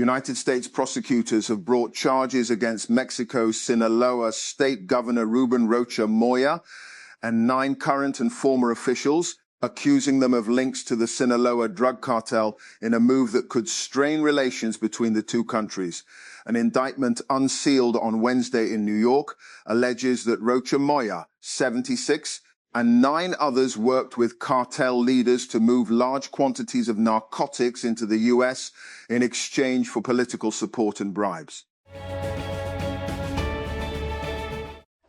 United States prosecutors have brought charges against Mexico's Sinaloa State Governor Ruben Rocha Moya and 9 current and former officials, accusing them of links to the Sinaloa drug cartel in a move that could strain relations between the two countries. An indictment unsealed on Wednesday in New York alleges that Rocha Moya, 76, and 9 others worked with cartel leaders to move large quantities of narcotics into the U.S. in exchange for political support and bribes.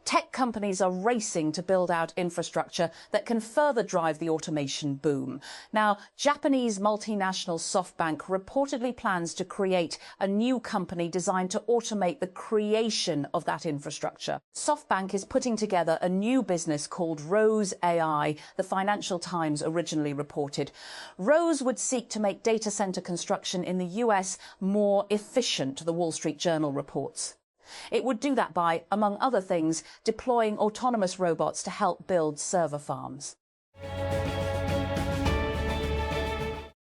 Tech companies are racing to build out infrastructure that can further drive the automation boom. Now, Japanese multinational SoftBank reportedly plans to create a new company designed to automate the creation of that infrastructure. SoftBank is putting together a new business called Rose AI, the Financial Times originally reported. Rose would seek to make data center construction in the US more efficient, the Wall Street Journal reports. It would do that by, among other things, deploying autonomous robots to help build server farms.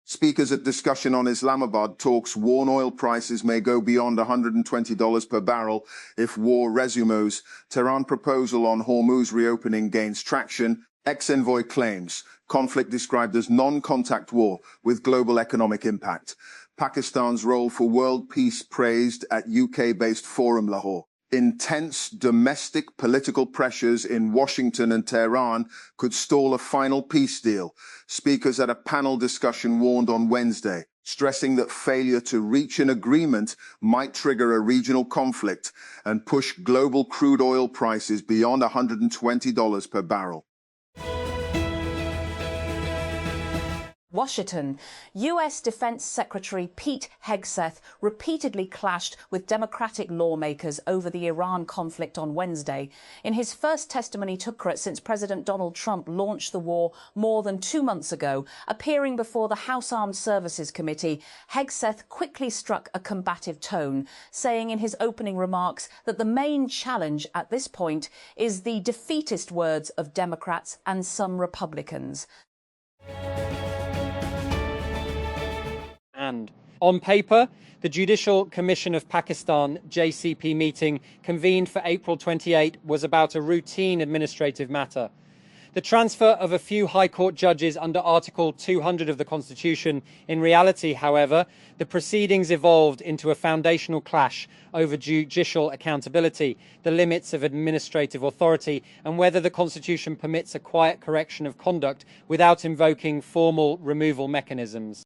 Speakers at discussion on Islamabad talks warn oil prices may go beyond $120 per barrel if war resumes. Tehran proposal on Hormuz reopening gains traction. Ex-envoy claims conflict described as non-contact war with global economic impact. Pakistan's role for world peace praised at UK-based Forum Lahore. Intense domestic political pressures in Washington and Tehran could stall a final peace deal. Speakers at a panel discussion warned on Wednesday, stressing that failure to reach an agreement might trigger a regional conflict and push global crude oil prices beyond $120 per barrel. Washington. U.S. Defense Secretary Pete Hegseth repeatedly clashed with Democratic lawmakers over the Iran conflict on Wednesday. In his first testimony to Congress since President Donald Trump launched the war more than 2 months ago, appearing before the House Armed Services Committee, Hegseth quickly struck a combative tone, saying in his opening remarks that the main challenge at this point is the defeatist words of Democrats and some Republicans. And on paper, the Judicial Commission of Pakistan, JCP meeting convened for April 28 was about a routine administrative matter. The transfer of a few High Court judges under Article 200 of the Constitution. In reality, however, the proceedings evolved into a foundational clash over judicial accountability, the limits of administrative authority, and whether the Constitution permits a quiet correction of conduct without invoking formal removal mechanisms.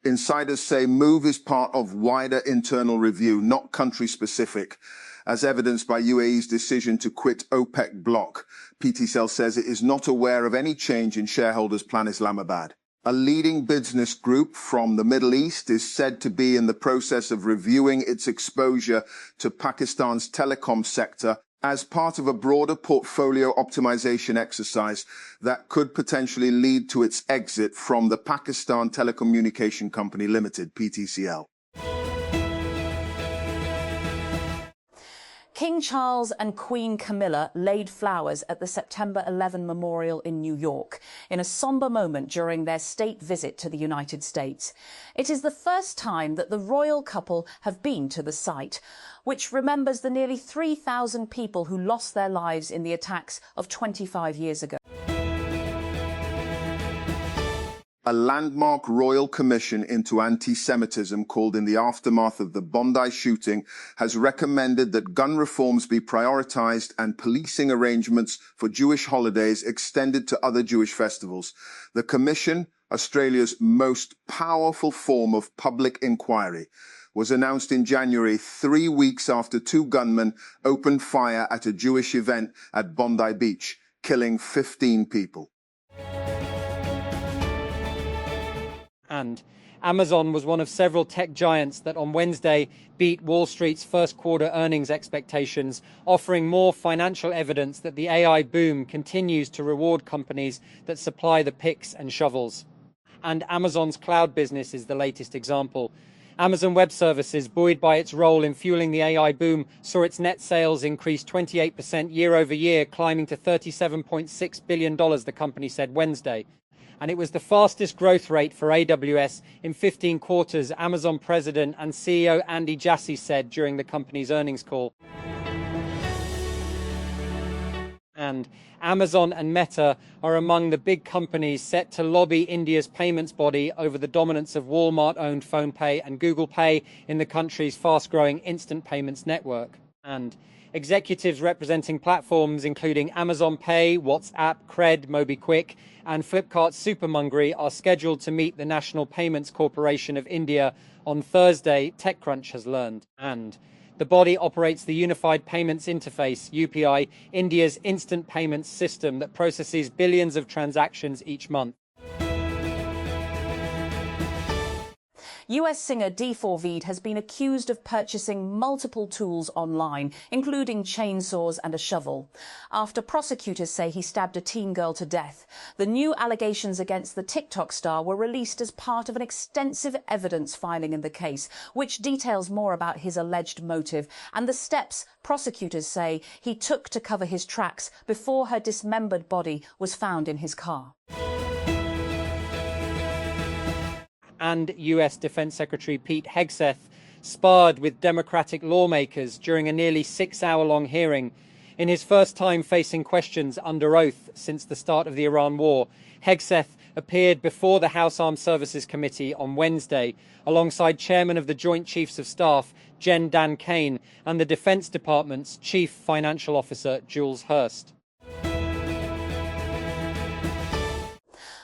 Insiders say move is part of wider internal review, not country-specific, as evidenced by UAE's decision to quit OPEC bloc. PTCL says it is not aware of any change in shareholders' plan Islamabad. A leading business group from the Middle East is said to be in the process of reviewing its exposure to Pakistan's telecom sector as part of a broader portfolio optimization exercise that could potentially lead to its exit from the Pakistan Telecommunication Company Limited, PTCL. King Charles and Queen Camilla laid flowers at the September 11 memorial in New York in a somber moment during their state visit to the United States. It is the first time that the royal couple have been to the site, which remembers the nearly 3,000 people who lost their lives in the attacks of 25 years ago. A landmark royal commission into anti-Semitism called in the aftermath of the Bondi shooting has recommended that gun reforms be prioritized and policing arrangements for Jewish holidays extended to other Jewish festivals. The commission, Australia's most powerful form of public inquiry, was announced in January, 3 weeks after 2 gunmen opened fire at a Jewish event at Bondi Beach, killing 15 people. And Amazon was one of several tech giants that on Wednesday beat Wall Street's first quarter earnings expectations, offering more financial evidence that the AI boom continues to reward companies that supply the picks and shovels. And Amazon's cloud business is the latest example. Amazon Web Services, buoyed by its role in fueling the AI boom, saw its net sales increase 28% year over year, climbing to $37.6 billion, the company said Wednesday. and it was the fastest growth rate for AWS in 15 quarters, Amazon president and CEO Andy Jassy said during the company's earnings call. And Amazon and Meta are among the big companies set to lobby India's payments body over the dominance of Walmart-owned PhonePe and Google Pay in the country's fast-growing instant payments network. And executives representing platforms including Amazon Pay, WhatsApp, Cred, MobiKwik, and Flipkart's Supermungry are scheduled to meet the National Payments Corporation of India on Thursday, TechCrunch has learned. And the body operates the Unified Payments Interface, UPI, India's instant payments system that processes billions of transactions each month. US singer D4V has been accused of purchasing multiple tools online, including chainsaws and a shovel, after prosecutors say he stabbed a teen girl to death. The new allegations against the TikTok star were released as part of an extensive evidence filing in the case, which details more about his alleged motive and the steps prosecutors say he took to cover his tracks before her dismembered body was found in his car. And US Defense Secretary Pete Hegseth sparred with Democratic lawmakers during a nearly 6-hour-long hearing. In his first time facing questions under oath since the start of the Iran war, Hegseth appeared before the House Armed Services Committee on Wednesday alongside Chairman of the Joint Chiefs of Staff Jen Dan Kane and the Defense Department's Chief Financial Officer Jules Hurst.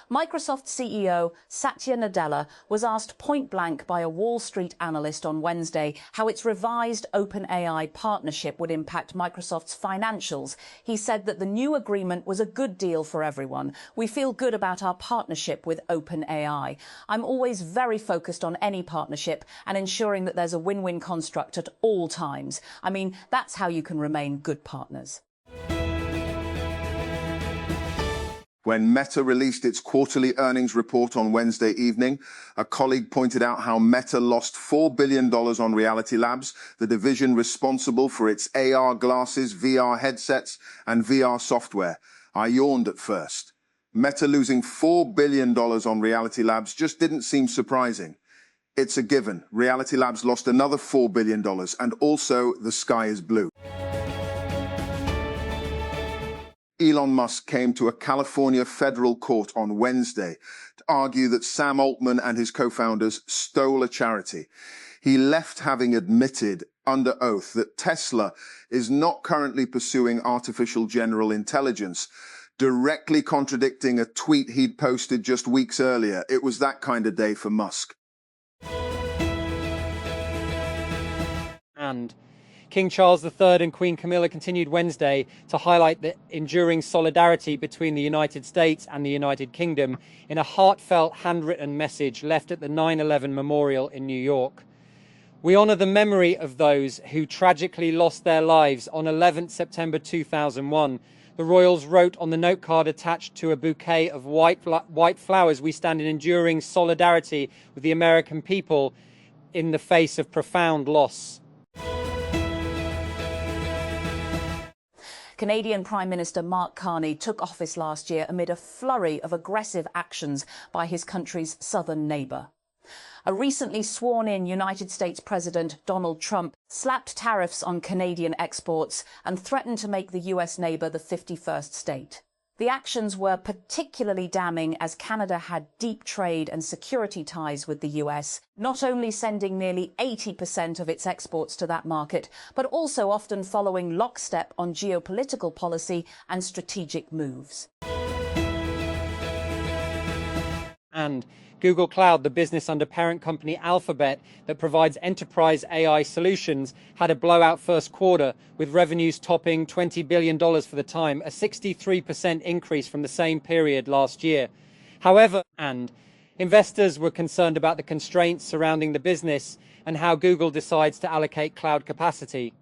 Microsoft CEO Satya Nadella was asked point-blank by a Wall Street analyst on Wednesday how its revised OpenAI partnership would impact Microsoft's financials. He said that the new agreement was a good deal for everyone. We feel good about our partnership with OpenAI. I'm always very focused on any partnership and ensuring that there's a win-win construct at all times. I mean, that's how you can remain good partners. When Meta released its quarterly earnings report on Wednesday evening, a colleague pointed out how Meta lost $4 billion on Reality Labs, the division responsible for its AR glasses, VR headsets, and VR software. I yawned at first. Meta losing $4 billion on Reality Labs just didn't seem surprising. It's a given. Reality Labs lost another $4 billion, and also the sky is blue. Elon Musk came to a California federal court on Wednesday to argue that Sam Altman and his co-founders stole a charity. He left having admitted under oath that Tesla is not currently pursuing artificial general intelligence, directly contradicting a tweet he'd posted just weeks earlier. It was that kind of day for Musk. And King Charles III and Queen Camilla continued Wednesday to highlight the enduring solidarity between the United States and the United Kingdom in a heartfelt handwritten message left at the 9/11 memorial in New York. We honour the memory of those who tragically lost their lives on 11th September 2001. The royals wrote on the note card attached to a bouquet of white flowers, "We stand in enduring solidarity with the American people in the face of profound loss." Canadian Prime Minister Mark Carney took office last year amid a flurry of aggressive actions by his country's southern neighbour. A recently sworn-in United States President Donald Trump slapped tariffs on Canadian exports and threatened to make the US neighbour the 51st state. The actions were particularly damning as Canada had deep trade and security ties with the US, not only sending nearly 80% of its exports to that market, but also often following lockstep on geopolitical policy and strategic moves. And Google Cloud, the business under parent company Alphabet that provides enterprise AI solutions, had a blowout first quarter, with revenues topping $20 billion for the time, a 63% increase from the same period last year. However, investors were concerned about the constraints surrounding the business and how Google decides to allocate cloud capacity.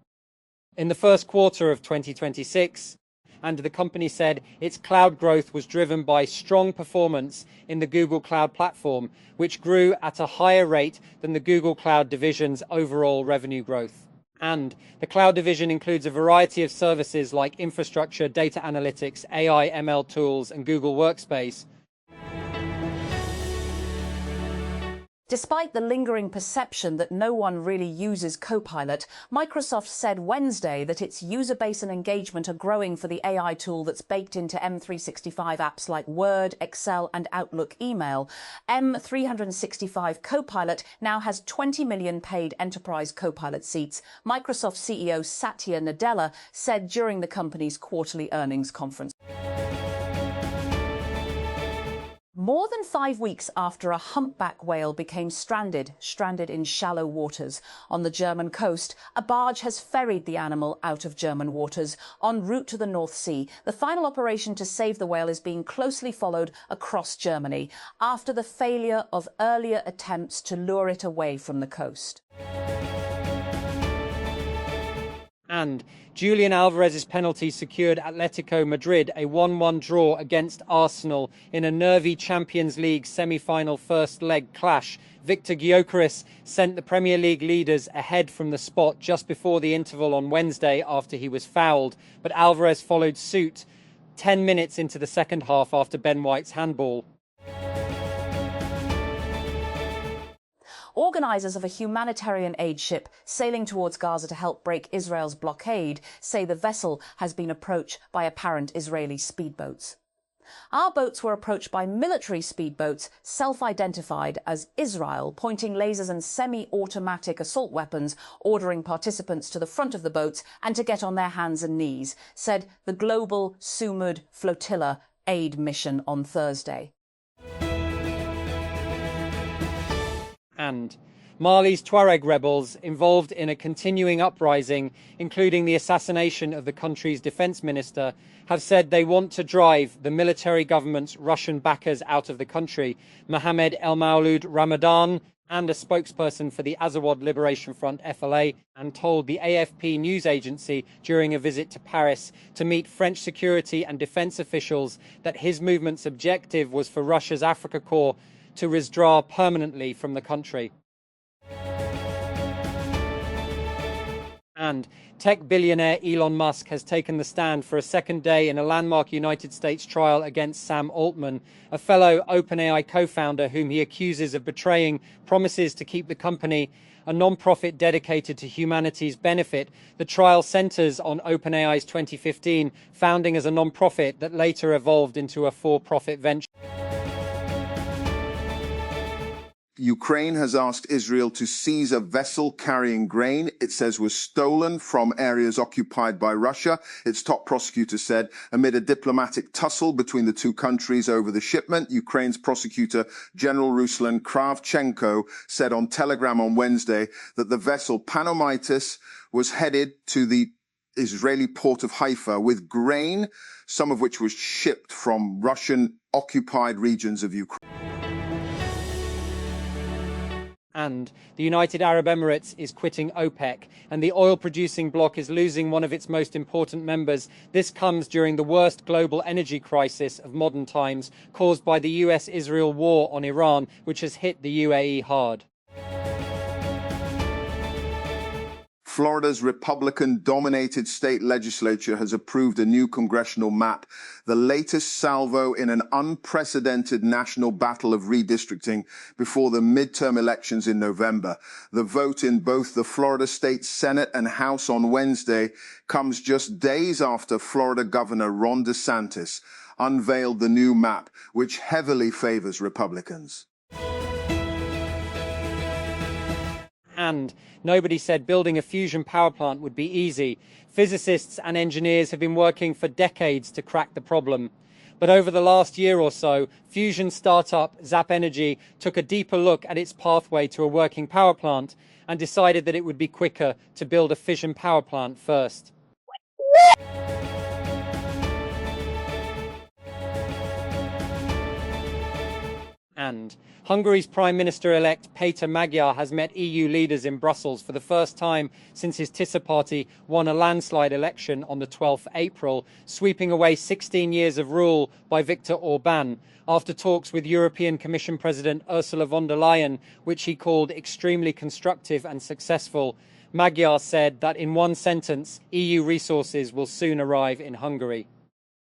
In the first quarter of 2026, and the company said its cloud growth was driven by strong performance in the Google Cloud Platform, which grew at a higher rate than the Google Cloud division's overall revenue growth. And the cloud division includes a variety of services like infrastructure, data analytics, AI, ML tools, and Google Workspace. Despite the lingering perception that no one really uses Copilot, Microsoft said Wednesday that its user base and engagement are growing for the AI tool that's baked into M365 apps like Word, Excel and Outlook email. M365 Copilot now has 20 million paid enterprise Copilot seats, Microsoft CEO Satya Nadella said during the company's quarterly earnings conference. More than 5 weeks after a humpback whale became stranded in shallow waters on the German coast, a barge has ferried the animal out of German waters en route to the North Sea. The final operation to save the whale is being closely followed across Germany after the failure of earlier attempts to lure it away from the coast. And Julian Alvarez's penalty secured Atletico Madrid a 1-1 draw against Arsenal in a nervy Champions League semi-final first leg clash. Victor Gyökeres sent the Premier League leaders ahead from the spot just before the interval on Wednesday after he was fouled, but Alvarez followed suit 10 minutes into the second half after Ben White's handball. Organisers of a humanitarian aid ship sailing towards Gaza to help break Israel's blockade say the vessel has been approached by apparent Israeli speedboats. Our boats were approached by military speedboats self-identified as Israel, pointing lasers and semi-automatic assault weapons, ordering participants to the front of the boats and to get on their hands and knees, said the global Sumud Flotilla aid mission on Thursday. And Mali's Tuareg rebels, involved in a continuing uprising, including the assassination of the country's defense minister, have said they want to drive the military government's Russian backers out of the country. Mohammed El Maulud Ramadan, and a spokesperson for the Azawad Liberation Front FLA, and told the AFP news agency during a visit to Paris to meet French security and defense officials that his movement's objective was for Russia's Africa Corps to withdraw permanently from the country. And tech billionaire Elon Musk has taken the stand for a second day in a landmark United States trial against Sam Altman, a fellow OpenAI co-founder whom he accuses of betraying promises to keep the company a non-profit dedicated to humanity's benefit. The trial centers on OpenAI's 2015 founding as a non-profit that later evolved into a for-profit venture. Ukraine has asked Israel to seize a vessel carrying grain it says was stolen from areas occupied by Russia, its top prosecutor said, amid a diplomatic tussle between the two countries over the shipment. Ukraine's prosecutor General Ruslan Kravchenko said on Telegram on Wednesday that the vessel Panomitis was headed to the Israeli port of Haifa with grain, some of which was shipped from Russian-occupied regions of Ukraine. And the United Arab Emirates is quitting OPEC, and the oil-producing bloc is losing one of its most important members. This comes during the worst global energy crisis of modern times, caused by the US-Israel war on Iran, which has hit the UAE hard. Florida's Republican-dominated state legislature has approved a new congressional map, the latest salvo in an unprecedented national battle of redistricting before the midterm elections in November. The vote in both the Florida State Senate and House on Wednesday comes just days after Florida Governor Ron DeSantis unveiled the new map, which heavily favors Republicans. And nobody said building a fusion power plant would be easy. Physicists and engineers have been working for decades to crack the problem. But over the last year or so, fusion startup Zap Energy took a deeper look at its pathway to a working power plant and decided that it would be quicker to build a fission power plant first. And Hungary's Prime Minister-elect Péter Magyar has met EU leaders in Brussels for the first time since his TISA party won a landslide election on the 12th April, sweeping away 16 years of rule by Viktor Orbán. After talks with European Commission President Ursula von der Leyen, which he called extremely constructive and successful, Magyar said that in one sentence, EU resources will soon arrive in Hungary.